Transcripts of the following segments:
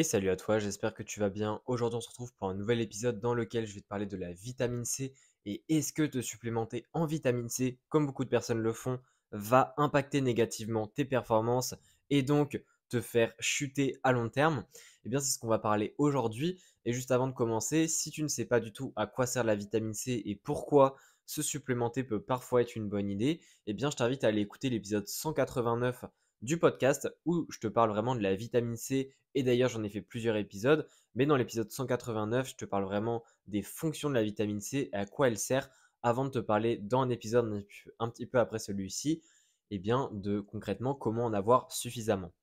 Et salut à toi, j'espère que tu vas bien. Aujourd'hui, on se retrouve pour un nouvel épisode dans lequel je vais te parler de la vitamine C. Et est-ce que te supplémenter en vitamine C, comme beaucoup de personnes le font, va impacter négativement tes performances et donc te faire chuter à long terme? Eh bien, c'est ce qu'on va parler aujourd'hui. Et juste avant de commencer, si tu ne sais pas du tout à quoi sert la vitamine C et pourquoi se supplémenter peut parfois être une bonne idée, eh bien, je t'invite à aller écouter l'épisode 189 du podcast où je te parle vraiment de la vitamine C. Et d'ailleurs, j'en ai fait plusieurs épisodes. Mais dans l'épisode 189, je te parle vraiment des fonctions de la vitamine C et à quoi elle sert avant de te parler dans un épisode un petit peu après celui-ci, et bien de concrètement comment en avoir suffisamment.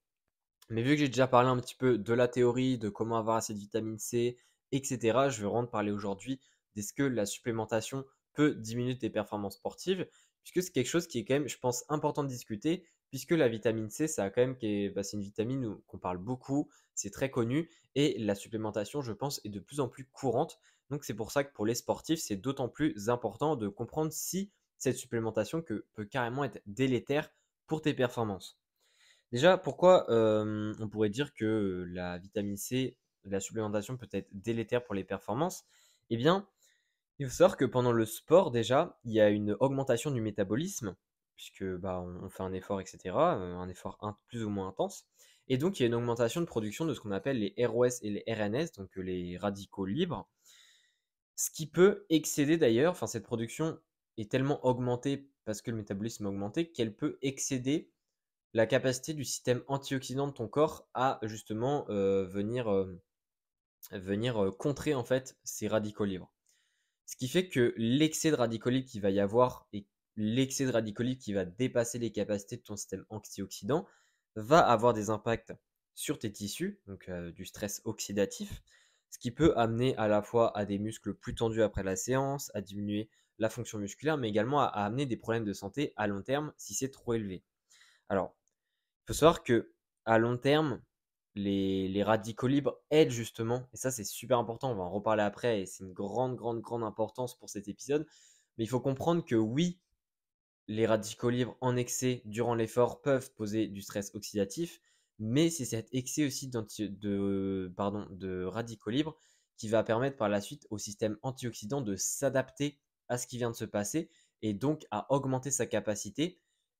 Mais vu que j'ai déjà parlé un petit peu de la théorie, de comment avoir assez de vitamine C, etc., je vais vraiment te parler aujourd'hui d'est-ce que la supplémentation peut diminuer tes performances sportives, puisque c'est quelque chose qui est quand même, je pense, important de discuter, puisque la vitamine C, ça a quand même, c'est une vitamine qu'on parle beaucoup, c'est très connu, et la supplémentation, je pense, est de plus en plus courante. Donc c'est pour ça que pour les sportifs, c'est d'autant plus important de comprendre si cette supplémentation peut carrément être délétère pour tes performances. Déjà, pourquoi on pourrait dire que la vitamine C, la supplémentation peut être délétère pour les performances? Eh bien, il faut savoir que pendant le sport, déjà, il y a une augmentation du métabolisme, puisque bah, on fait un effort, etc., un effort plus ou moins intense. Et donc, il y a une augmentation de production de ce qu'on appelle les ROS et les RNS, donc les radicaux libres. Ce qui peut excéder d'ailleurs, enfin, cette production est tellement augmentée parce que le métabolisme a augmenté qu'elle peut excéder la capacité du système antioxydant de ton corps à justement venir contrer en fait ces radicaux libres. Ce qui fait que l'excès de radicaux libres qu'il va y avoir et l'excès de radicaux libres qui va dépasser les capacités de ton système antioxydant va avoir des impacts sur tes tissus, donc du stress oxydatif, ce qui peut amener à la fois à des muscles plus tendus après la séance, à diminuer la fonction musculaire, mais également à amener des problèmes de santé à long terme si c'est trop élevé. Alors, il faut savoir que à long terme, les radicaux libres aident justement, et ça c'est super important, on va en reparler après, et c'est une grande, grande, grande importance pour cet épisode, mais il faut comprendre que oui, les radicaux libres en excès durant l'effort peuvent poser du stress oxydatif, mais c'est cet excès aussi de radicaux libres qui va permettre par la suite au système antioxydant de s'adapter à ce qui vient de se passer et donc à augmenter sa capacité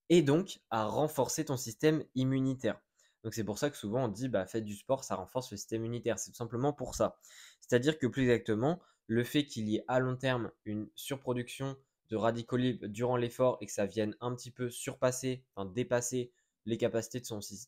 et donc à renforcer ton système immunitaire. Donc c'est pour ça que souvent on dit bah faites du sport, ça renforce le système immunitaire. C'est tout simplement pour ça. C'est-à-dire que plus exactement, le fait qu'il y ait à long terme une surproduction de radicaux libres durant l'effort et que ça vienne un petit peu surpasser, enfin dépasser les capacités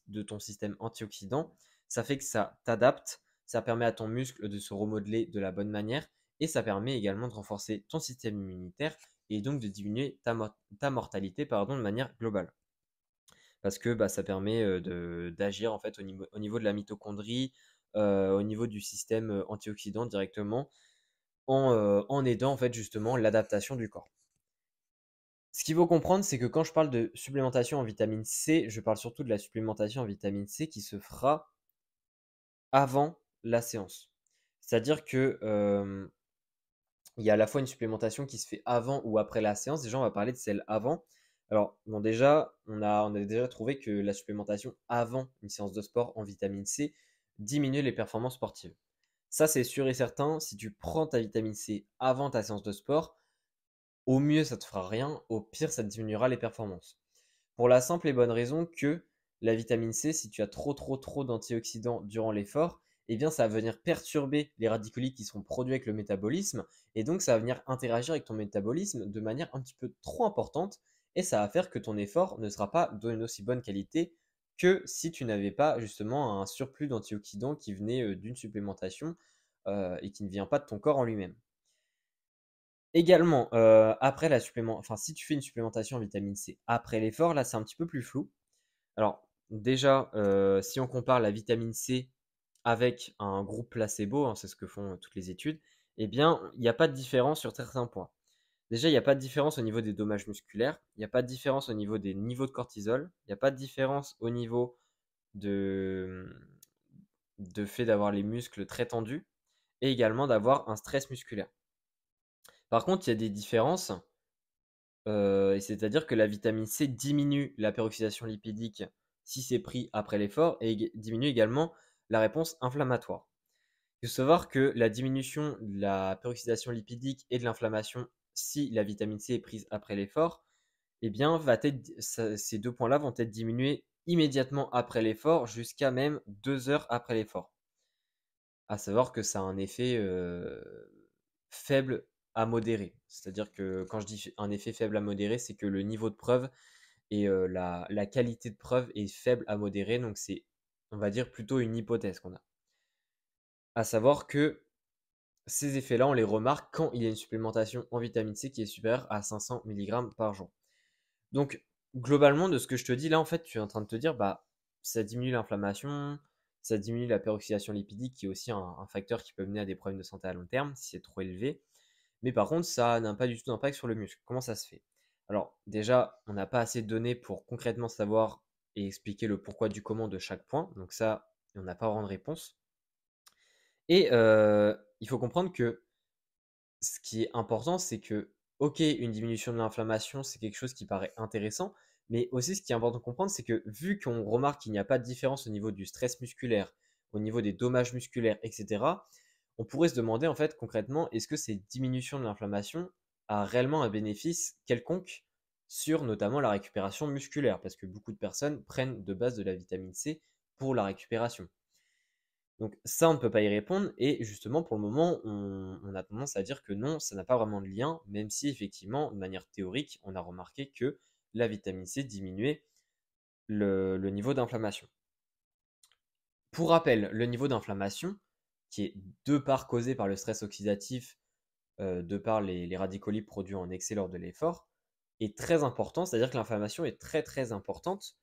de ton système antioxydant, ça fait que ça t'adapte, ça permet à ton muscle de se remodeler de la bonne manière et ça permet également de renforcer ton système immunitaire et donc de diminuer ta mortalité de manière globale. Parce que bah, ça permet d'agir en fait au niveau de la mitochondrie, au niveau du système antioxydant directement, en aidant en fait justement l'adaptation du corps. Ce qu'il faut comprendre, c'est que quand je parle de supplémentation en vitamine C, je parle surtout de la supplémentation en vitamine C qui se fera avant la séance. C'est-à-dire que il y a à la fois une supplémentation qui se fait avant ou après la séance. Déjà, on va parler de celle avant. Alors, bon, déjà, on a déjà trouvé que la supplémentation avant une séance de sport en vitamine C diminue les performances sportives. Ça, c'est sûr et certain. Si tu prends ta vitamine C avant ta séance de sport, au mieux, ça te fera rien. Au pire, ça te diminuera les performances. Pour la simple et bonne raison que la vitamine C, si tu as trop, trop, trop d'antioxydants durant l'effort, eh bien, ça va venir perturber les radicaux libres qui seront produits avec le métabolisme. Et donc, ça va venir interagir avec ton métabolisme de manière un petit peu trop importante. Et ça va faire que ton effort ne sera pas d'une aussi bonne qualité que si tu n'avais pas justement un surplus d'antioxydants qui venait d'une supplémentation et qui ne vient pas de ton corps en lui-même. Également, après enfin, si tu fais une supplémentation en vitamine C après l'effort, là, c'est un petit peu plus flou. Alors, déjà, si on compare la vitamine C avec un groupe placebo, hein, c'est ce que font toutes les études, eh bien, il n'y a pas de différence sur certains points. Déjà, il n'y a pas de différence au niveau des dommages musculaires, il n'y a pas de différence au niveau des niveaux de cortisol, il n'y a pas de différence au niveau de, de fait d'avoir les muscles très tendus et également d'avoir un stress musculaire. Par contre, il y a des différences. Et c'est-à-dire que la vitamine C diminue la peroxydation lipidique si c'est pris après l'effort et diminue également la réponse inflammatoire. Il faut savoir que la diminution de la peroxydation lipidique et de l'inflammation, si la vitamine C est prise après l'effort, eh bien, ces deux points-là vont être diminués immédiatement après l'effort, jusqu'à même 2 heures après l'effort. À savoir que ça a un effet faible à modéré. C'est-à-dire que quand je dis un effet faible à modéré, c'est que le niveau de preuve et la qualité de preuve est faible à modéré. Donc c'est, on va dire, plutôt une hypothèse qu'on a. À savoir que ces effets-là, on les remarque quand il y a une supplémentation en vitamine C qui est supérieure à 500 mg par jour. Donc, globalement, de ce que je te dis là, en fait, tu es en train de te dire, bah, ça diminue l'inflammation, ça diminue la peroxydation lipidique, qui est aussi un facteur qui peut mener à des problèmes de santé à long terme si c'est trop élevé. Mais par contre, ça n'a pas du tout d'impact sur le muscle. Comment ça se fait? Alors, déjà, on n'a pas assez de données pour concrètement savoir et expliquer le pourquoi du comment de chaque point. Donc ça, on n'a pas vraiment de réponse. Et il faut comprendre que ce qui est important, c'est que, OK, une diminution de l'inflammation, c'est quelque chose qui paraît intéressant, mais aussi ce qui est important de comprendre, c'est que vu qu'on remarque qu'il n'y a pas de différence au niveau du stress musculaire, au niveau des dommages musculaires, etc., on pourrait se demander en fait concrètement, est-ce que cette diminution de l'inflammation a réellement un bénéfice quelconque sur notamment la récupération musculaire, parce que beaucoup de personnes prennent de base de la vitamine C pour la récupération. Donc ça, on ne peut pas y répondre. Et justement, pour le moment, on a tendance à dire que non, ça n'a pas vraiment de lien, même si effectivement, de manière théorique, on a remarqué que la vitamine C diminuait le niveau d'inflammation. Pour rappel, le niveau d'inflammation, qui est de part causé par le stress oxydatif, de par les radicaux libres produits en excès lors de l'effort, est très important, c'est-à-dire que l'inflammation est très très importante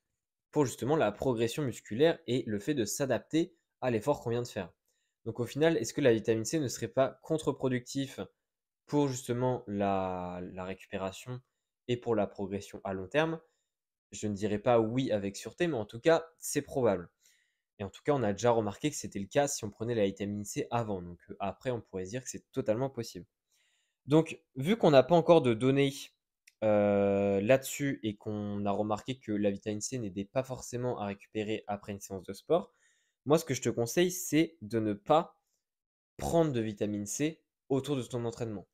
pour justement la progression musculaire et le fait de s'adapter à l'effort qu'on vient de faire. Donc au final, est-ce que la vitamine C ne serait pas contre-productif pour justement la récupération et pour la progression à long terme? Je ne dirais pas oui avec sûreté, mais en tout cas, c'est probable. Et en tout cas, on a déjà remarqué que c'était le cas si on prenait la vitamine C avant. Donc après, on pourrait se dire que c'est totalement possible. Donc, vu qu'on n'a pas encore de données là-dessus et qu'on a remarqué que la vitamine C n'aidait pas forcément à récupérer après une séance de sport, moi, ce que je te conseille, c'est de ne pas prendre de vitamine C autour de ton entraînement.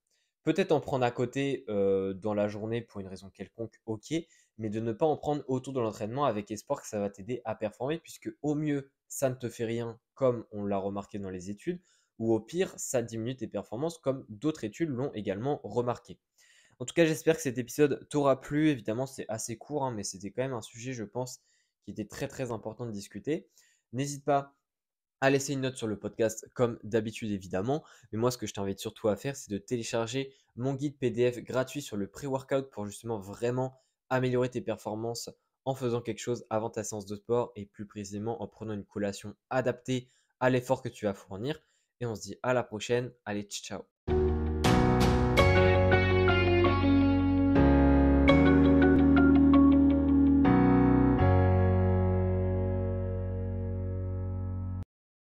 Peut-être en prendre à côté dans la journée pour une raison quelconque, ok, mais de ne pas en prendre autour de l'entraînement avec espoir que ça va t'aider à performer, puisque au mieux, ça ne te fait rien, comme on l'a remarqué dans les études, ou au pire, ça diminue tes performances, comme d'autres études l'ont également remarqué. En tout cas, j'espère que cet épisode t'aura plu. Évidemment, c'est assez court, hein, mais c'était quand même un sujet, je pense, qui était très très important de discuter. N'hésite pas à laisser une note sur le podcast comme d'habitude évidemment. Mais moi, ce que je t'invite surtout à faire, c'est de télécharger mon guide PDF gratuit sur le pré-workout pour justement vraiment améliorer tes performances en faisant quelque chose avant ta séance de sport et plus précisément en prenant une collation adaptée à l'effort que tu vas fournir. Et on se dit à la prochaine. Allez, ciao.